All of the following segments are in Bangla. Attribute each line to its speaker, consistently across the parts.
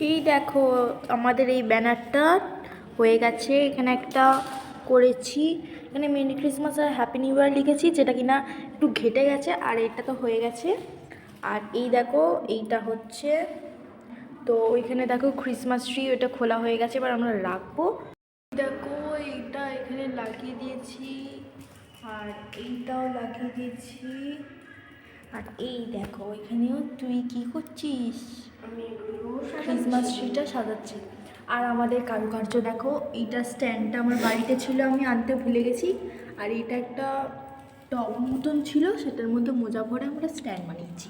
Speaker 1: এই দেখো আমাদের এই ব্যানারটা হয়ে গেছে। এখানে একটা করেছি, এখানে মেরি ক্রিসমাস আর হ্যাপি নিউ ইয়ার লিখেছি, যেটা কিনা একটু ঘেটে গেছে, আর এটা তো হয়ে গেছে। আর এই দেখো এইটা হচ্ছে, তো ওইখানে দেখো ক্রিসমাস ট্রি, ওইটা খোলা হয়ে গেছে, এবার আমরা রাখবো। দেখো এইটা এখানে লাগিয়ে দিয়েছি, আর এইটাও লাগিয়ে দিয়েছি। আর এই দেখো এখানেও তুই কি করছিস?
Speaker 2: আমি
Speaker 1: ক্রিসমাস ট্রিটা সাজাচ্ছি। আর আমাদের কারুকার্য দেখো, এইটা স্ট্যান্ডটা আমার বাড়িতে ছিল, আমি আনতে ভুলে গেছি। আর এটা একটা টব মতন ছিল, সেটার মধ্যে মোজা ভরে আমরা স্ট্যান্ড বানিয়েছি।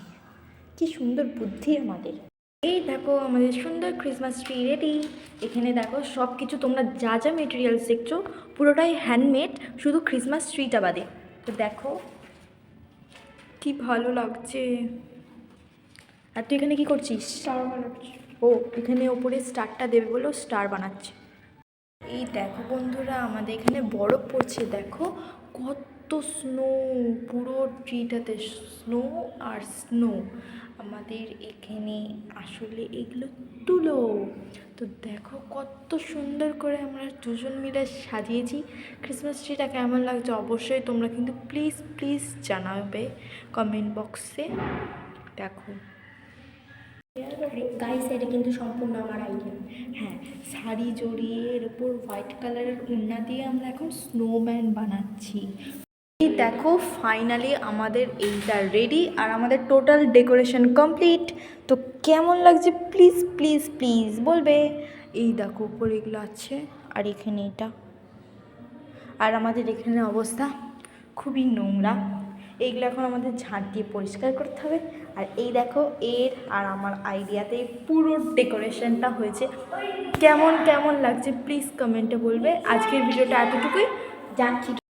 Speaker 1: কি সুন্দর বুদ্ধি আমাদের। এই দেখো আমাদের সুন্দর ক্রিসমাস ট্রি রেডি। এখানে দেখো সব কিছু তোমরা যা যা মেটেরিয়ালস দেখছো পুরোটাই হ্যান্ডমেড, শুধু ক্রিসমাস ট্রিটা বাদে। তো দেখো কি ভালো লাগছে। আর তুই এখানে কি করছিস?
Speaker 2: স্টার বানাচ্ছি।
Speaker 1: ও এখানে ওপরে স্টারটা দেবে বলেও স্টার বানাচ্ছে। এই দেখো বন্ধুরা আমাদের এখানে বরফ পড়ছে, দেখো কত স্নো, পুরো ট্রিটাতে স্নো আর স্নো। আমাদের এখানে আসলে এগুলো তুলো। তো দেখো কত সুন্দর করে আমরা দুজন মিলে সাজিয়েছি। ক্রিসমাস ট্রিটা কেমন লাগছে অবশ্যই তোমরা কিন্তু প্লিজ প্লিজ জানাবে কমেন্ট বক্সে। দেখো
Speaker 2: গাইস, এটা কিন্তু সম্পূর্ণ আমার আইডিয়া।
Speaker 1: হ্যাঁ, শাড়ি জড়িয়ে এর উপর হোয়াইট কালারের ওড়না দিয়ে আমরা এখন স্নোম্যান বানাচ্ছি। এই দেখো ফাইনালি আমাদের এইটা রেডি, আর আমাদের টোটাল ডেকোরেশন কমপ্লিট। তো কেমন লাগছে প্লিজ প্লিজ প্লিজ বলবে। এই দেখো উপরে এগুলো আছে, আর এখানে এটা, আর আমাদের এখানে অবস্থা খুবই নোংরা, এইগুলো এখন আমাদের ঝাঁট দিয়ে পরিষ্কার করতে হবে। আর এই দেখো এর আর আমার আইডিয়াতে পুরো ডেকোরেশনটা হয়েছে। কেমন কেমন লাগছে প্লিজ কমেন্টে বলবে। আজকের ভিডিওটা এতটুকুই, যাচ্ছি।